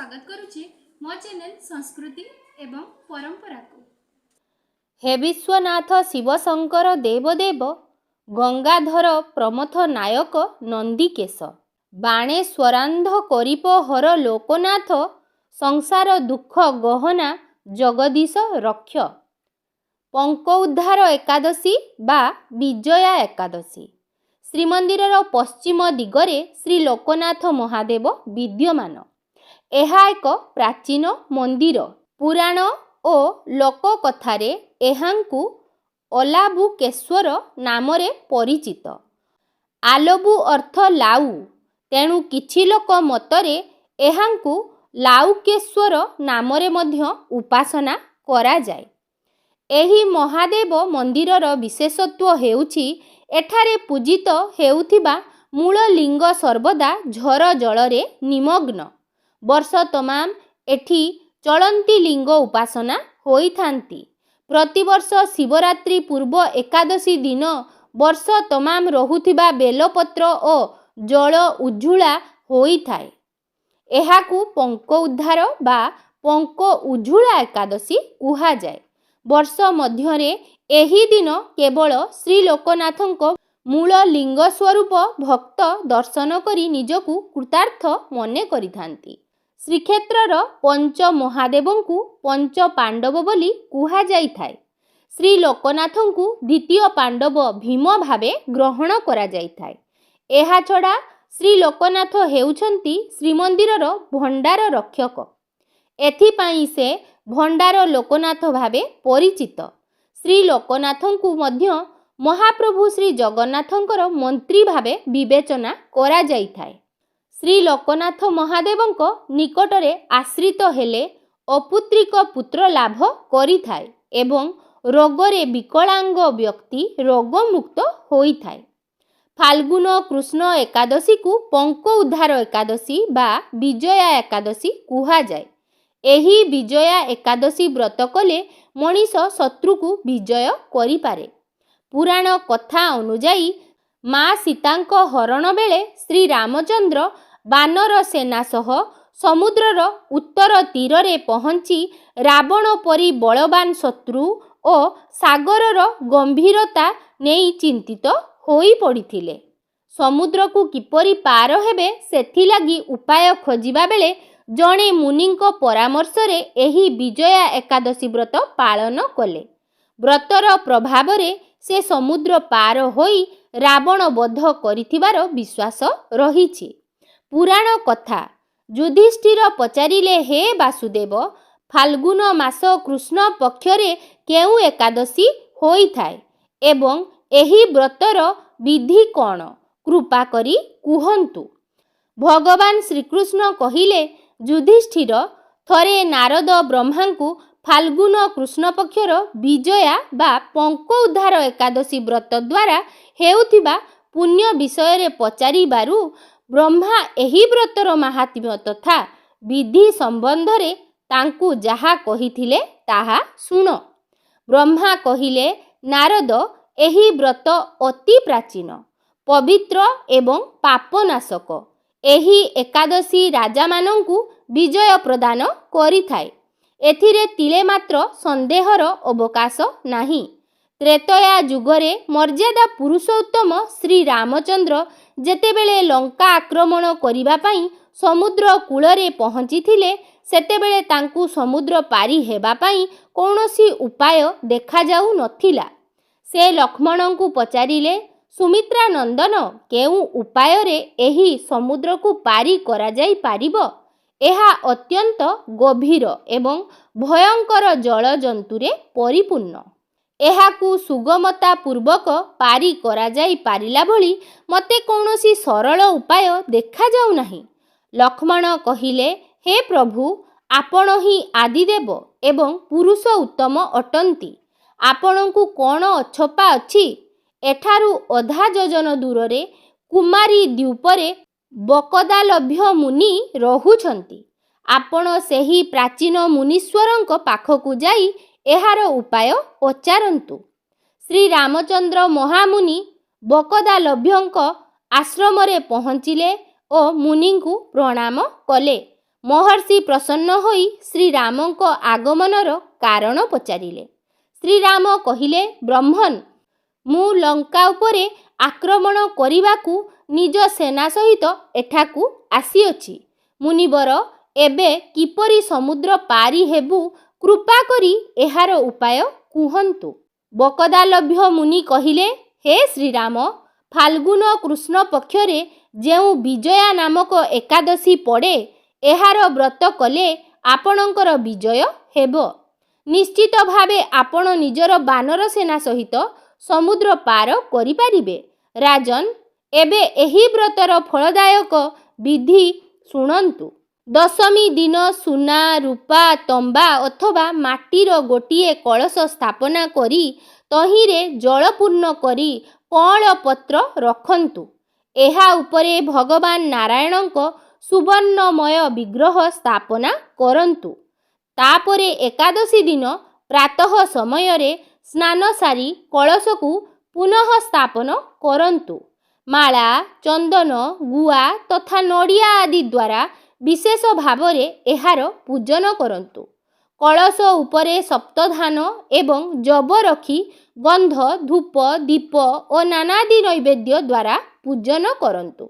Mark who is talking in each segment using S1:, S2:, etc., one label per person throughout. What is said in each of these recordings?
S1: स्वागत करुछि मो चैनल संस्कृति एवं परंपरा को।
S2: हे विश्वनाथ शिवशंकर देवदेव गंगाधर प्रमथ नायक नंदीकेश बाणेश्वरांध करीप हर लोकनाथ संसार दुख गहना जगदीश रक्ष पंक उद्धार एकादशी बा विजया एकादशी श्रीमंदिरर पश्चिम दिगरे श्री लोकनाथ महादेव विद्यमान। एहा एक प्राचीन मंदिर। पुराण ओ लोककथारे एहांकु अलाबुकेश्वर नामरे परिचित। आलबु अर्थ लाउ, तेणु किछि लोक मतरे एहांकु लाउकेश्वर नामरे मध्य उपासना करा जाय। एही महादेव मंदिरर विशेषत्व हेउछि एठारे पूजित हेउथिबा मूल लिंग सर्वदा झर जलरे निमग्न। वर्ष तमाम एठी चलंती लिंग उपासना होइथांती। प्रतिवर्ष शिवरात्रि पूर्व एकादशी दिन वर्ष तमाम रहुथिबा बेलपत्र ओ जल उज्जुला होइथाए। एहाकु पंक उद्धार बा पंक उज्जुला एकादशी कुहा जाए। वर्ष मध्यरे एही दिन केवल श्री लोकनाथंक मूल लिंग स्वरूप भक्त दर्शन करी निजकु कृतार्थ मने करिथांती। श्रीक्षेत्रर पंच महादेवंकु पंच पांडव बोली कुहा जाइथाए। श्री लोकनाथंकु द्वितीय पांडव भीम भावे ग्रहण करा जाइथाए। एहा छड़ा श्री लोकनाथ हेउछंती श्रीमंदिरर भंडार रक्षक। एथिपाई से भंडार लोकनाथ भावे परिचित। श्री लोकनाथंकु मध्य महाप्रभु श्री जगन्नाथंकर मंत्री भावे विवेचना करा जाइथाए। श्री लोकनाथ महादेवंक निकटरे आश्रित हेले अपुत्रिक पुत्र लाभ करिथाए एवं रोगरे विकलांग व्यक्ति रोगमुक्त होइथाए। फाल्गुन कृष्ण एकादशी को पंक उद्धार एकादशी बा विजया एकादशी कुहा जाए। एही विजया एकादशी व्रत कले मनीष शत्रु को विजय करिपारे। पुराण कथा अनुजाई माँ सीतांक हरण बेले श्री रामचंद्र बानर सेना सह समुद्रर उत्तर तीरे पहुँची रावण परी बलवान शत्रु ओ सागरर गंभीरता नेई चिंतित होई पड़िथिले। समुद्र को किपरि पार हेबे सेथिलागी उपाय खोजिबा बेले जणे मुनिंक परामर्श रे एही विजया एकादशी व्रत पालन कले। व्रतर प्रभाव रे से समुद्र पार होई रावण वध करिथिबार विश्वास रहिछि। पुराण कथा युधिष्ठिर पचारिले, हे वासुदेव, फाल्गुन मास कृष्ण पक्षरे केउ एकादशी होइथाए एवं एही व्रतर विधि कौन, कृपा करी कुहंतु। भगवान श्रीकृष्ण कहिले, युधिष्ठिर, थरे नारद ब्रह्मांकु फाल्गुन कृष्ण पक्षर विजया बा पंक उद्धार एकादशी व्रत द्वारा हेउथिबा पुण्य विषय पचारिबारु ब्रह्मा एही व्रतर महात्म्य तथा विधि संबंध रे तांकु जहा कहिथिले ताहा सुण। ब्रह्मा कहिले, नारद, एही व्रत अति प्राचीन, पवित्र एवं पापनाशक। एही एकादशी राजा मानंकु विजय प्रदान करिथाए। एथिरे तिले मात्र संदेहर अवकाश नाही। त्रेतया युगरे मर्यादा पुरुषोत्तम श्री रामचंद्र जेतेबेले लंका आक्रमण करिबा पई समुद्र कूलरे पहुँचीथिले सेतेबेले तांकु समुद्र पारी हेबा पई कौनसी उपाय देखा जाऊ नथिला। से लक्ष्मणंकु पचारिले, सुमित्रा नंदन, केउ उपाय रे एही समुद्र को पारी करा जाई पारिबो? एहा अत्यंत गभीर एवं भयंकर जल जंतुरे परिपूर्ण। एहाकु सुगमता पूर्वक पारी करा जाई पारिला भली मते कौनसी सरल उपाय देखा जाऊ नाही। लक्ष्मण कहिले, हे प्रभु, आपण ही आदिदेव एवं पुरुष उत्तम अटंती। आपणंकु कौन अछपा अछि? एठारु अधा योजन दूररे कुमारी द्वीपरे बकदालभ्य मुनि रहुछंती। आपण सेही प्राचीन मुनीश्वरंक पाखकु जाई एहार उपाय पचारंतु। श्री रामचंद्र महामुनि बकदालभ्यंक आश्रमरे पहुँचिले ओ मुनिंकु प्रणाम कले। ମହର୍ଷି ପ୍ରସନ୍ନ ହୋଇ ଶ୍ରୀରାମଙ୍କ ଆଗମନର କାରଣ ପଚାରିଲେ। ଶ୍ରୀରାମ କହିଲେ, ବ୍ରହ୍ମନ୍, ମୁଁ ଲଙ୍କା ଉପରେ ଆକ୍ରମଣ କରିବାକୁ ନିଜ ସେନା ସହିତ ଏଠାକୁ ଆସିଅଛି। ମୁନିବର, ଏବେ କିପରି ସମୁଦ୍ର ପାରି ହେବୁ, କୃପା କରି ଏହାର ଉପାୟ କୁହନ୍ତୁ। ବକଦାଲଭ୍ୟ ମୁନି କହିଲେ, ହେ ଶ୍ରୀରାମ, ଫାଲ୍ଗୁନ କୃଷ୍ଣ ପକ୍ଷରେ ଯେଉଁ ବିଜୟା ନାମକ ଏକାଦଶୀ ପଡ଼େ, ଏହାର ବ୍ରତ କଲେ ଆପଣଙ୍କର ବିଜୟ ହେବ। ନିଶ୍ଚିତ ଭାବେ ଆପଣ ନିଜର ବାନର ସେନା ସହିତ ସମୁଦ୍ର ପାର କରିପାରିବେ। ରାଜନ୍, ଏବେ ଏହି ବ୍ରତର ଫଳଦାୟକ ବିଧି ଶୁଣନ୍ତୁ। ଦଶମୀ ଦିନ ସୁନା, ରୂପା, ତମ୍ବା ଅଥବା ମାଟିର ଗୋଟିଏ କଳସ ସ୍ଥାପନା କରି ତହିଁରେ ଜଳ ପୂର୍ଣ୍ଣ କରି କଅଁଳ ପତ୍ର ରଖନ୍ତୁ। ଏହା ଉପରେ ଭଗବାନ ନାରାୟଣଙ୍କ ସୁବର୍ଣ୍ଣମୟ ବିଗ୍ରହ ସ୍ଥାପନା କରନ୍ତୁ। ତାପରେ ଏକାଦଶୀ ଦିନ ପ୍ରାତଃ ସମୟରେ ସ୍ନାନ ସାରି କଳସକୁ ପୁନଃ ସ୍ଥାପନ କରନ୍ତୁ। ମାଳା, ଚନ୍ଦନ, ଗୁଆ ତଥା ନଡ଼ିଆ ଆଦି ଦ୍ୱାରା ବିଶେଷ ଭାବରେ ଏହାର ପୂଜନ କରନ୍ତୁ। କଳସ ଉପରେ ସପ୍ତଧାନ ଏବଂ ଜବ ରଖି ଗନ୍ଧ, ଧୂପ, ଦୀପ ଓ ନାନାଦି ନୈବେଦ୍ୟ ଦ୍ୱାରା ପୂଜନ କରନ୍ତୁ।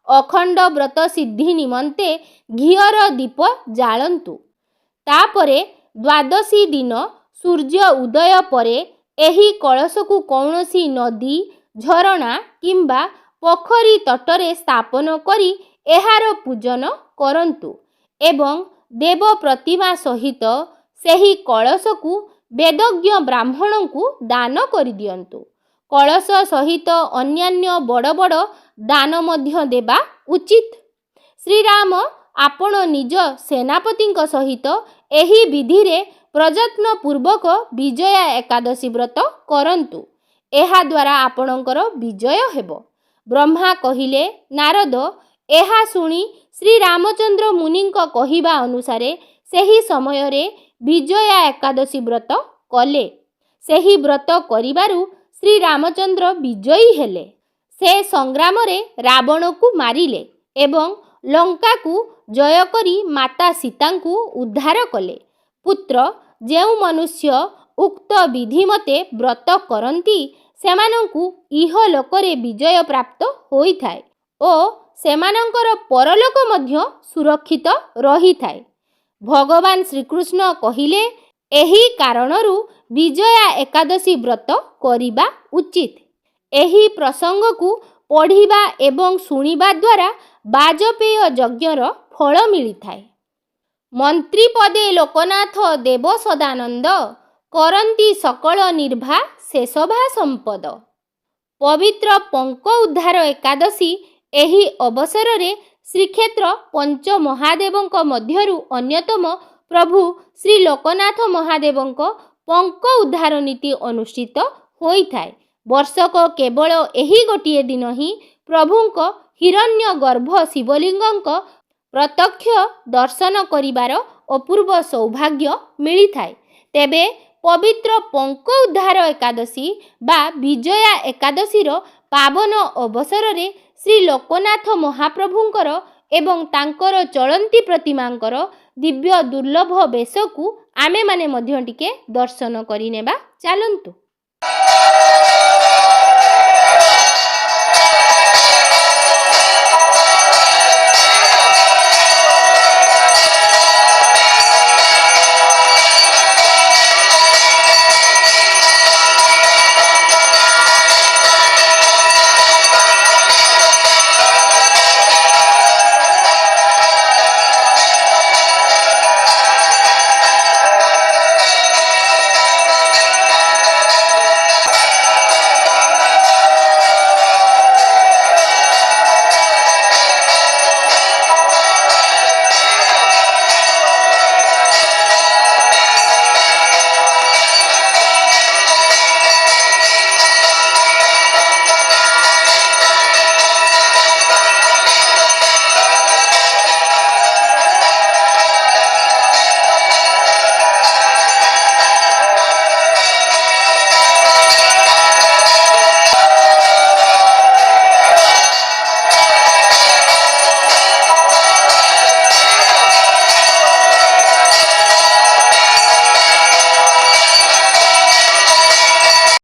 S2: ଅଖଣ୍ଡ ବ୍ରତ ସିଦ୍ଧି ନିମନ୍ତେ ଘିଅର ଦୀପ ଜାଳନ୍ତୁ। ତାପରେ ଦ୍ୱାଦଶୀ ଦିନ ସୂର୍ଯ୍ୟ ଉଦୟ ପରେ ଏହି କଳସକୁ କୌଣସି ନଦୀ, ଝରଣା କିମ୍ବା ପୋଖରୀ ତଟରେ ସ୍ଥାପନ କରି ଏହାର ପୂଜନ କରନ୍ତୁ ଏବଂ ଦେବ ପ୍ରତିମା ସହିତ ସେହି କଳସକୁ ବେଦଜ୍ଞ ବ୍ରାହ୍ମଣଙ୍କୁ ଦାନ କରିଦିଅନ୍ତୁ। କଳସ ସହିତ ଅନ୍ୟାନ୍ୟ ବଡ଼ ବଡ଼ ଦାନ ମଧ୍ୟ ଦେବା ଉଚିତ। ଶ୍ରୀରାମ, ଆପଣ ନିଜ ସେନାପତିଙ୍କ ସହିତ ଏହି ବିଧିରେ ପ୍ରଯତ୍ନପୂର୍ବକ ବିଜୟା ଏକାଦଶୀ ବ୍ରତ କରନ୍ତୁ। ଏହାଦ୍ୱାରା ଆପଣଙ୍କର ବିଜୟ ହେବ। ବ୍ରହ୍ମା କହିଲେ, ନାରଦ, ଏହା ଶୁଣି ଶ୍ରୀରାମଚନ୍ଦ୍ର ମୁନିଙ୍କ କହିବା ଅନୁସାରେ ସେହି ସମୟରେ ବିଜୟା ଏକାଦଶୀ ବ୍ରତ କଲେ। ସେହି ବ୍ରତ କରିବାରୁ ଶ୍ରୀରାମଚନ୍ଦ୍ର ବିଜୟୀ ହେଲେ। ସେ ସଂଗ୍ରାମରେ ରାବଣକୁ ମାରିଲେ ଏବଂ ଲଙ୍କାକୁ ଜୟ କରି ମାତା ସୀତାଙ୍କୁ ଉଦ୍ଧାର କଲେ। ପୁତ୍ର, ଯେଉଁ ମନୁଷ୍ୟ ଉକ୍ତ ବିଧି ମତେ ବ୍ରତ କରନ୍ତି, ସେମାନଙ୍କୁ ଇହଲୋକରେ ବିଜୟ ପ୍ରାପ୍ତ ହୋଇଥାଏ ଓ ସେମାନଙ୍କର ପରଲୋକ ମଧ୍ୟ ସୁରକ୍ଷିତ ରହିଥାଏ। ଭଗବାନ ଶ୍ରୀକୃଷ୍ଣ କହିଲେ, ଏହି କାରଣରୁ ବିଜୟା ଏକାଦଶୀ ବ୍ରତ କରିବା ଉଚିତ। ଏହି ପ୍ରସଙ୍ଗକୁ ପଢ଼ିବା ଏବଂ ଶୁଣିବା ଦ୍ୱାରା ବାଜପେୟ ଯଜ୍ଞର ଫଳ ମିଳିଥାଏ। ମନ୍ତ୍ରୀ ପଦେ ଲୋକନାଥ ଦେବ ସଦାନନ୍ଦ, କରନ୍ତି ସକଳ ନିର୍ଭା ଶେଷଭା ସମ୍ପଦ। ପବିତ୍ର ପଙ୍କ ଉଦ୍ଧାର ଏକାଦଶୀ। ଏହି ଅବସରରେ ଶ୍ରୀକ୍ଷେତ୍ର ପଞ୍ଚମହାଦେବଙ୍କ ମଧ୍ୟରୁ ଅନ୍ୟତମ ପ୍ରଭୁ ଶ୍ରୀ ଲୋକନାଥ ମହାଦେବଙ୍କ ପଙ୍କ ଉଦ୍ଧାର ନୀତି ଅନୁଷ୍ଠିତ ହୋଇଥାଏ। ବର୍ଷକ କେବଳ ଏହି ଗୋଟିଏ ଦିନ ହିଁ ପ୍ରଭୁଙ୍କ ହିରଣ୍ୟଗର୍ଭ ଶିବଲିଙ୍ଗଙ୍କ ପ୍ରତ୍ୟକ୍ଷ ଦର୍ଶନ କରିବାର ଅପୂର୍ବ ସୌଭାଗ୍ୟ ମିଳିଥାଏ। ତେବେ ପବିତ୍ର ପଙ୍କ ଉଦ୍ଧାର ଏକାଦଶୀ ବା ବିଜୟା ଏକାଦଶୀର ପାବନ ଅବସରରେ ଶ୍ରୀ ଲୋକନାଥ ମହାପ୍ରଭୁଙ୍କର ଏବଂ ତାଙ୍କର ଚଳନ୍ତି ପ୍ରତିମାଙ୍କର ଦିବ୍ୟ ଦୁର୍ଲଭ ବେଶକୁ ଆମେମାନେ ମଧ୍ୟ ଟିକେ ଦର୍ଶନ କରିନେବା। ଚାଲନ୍ତୁ।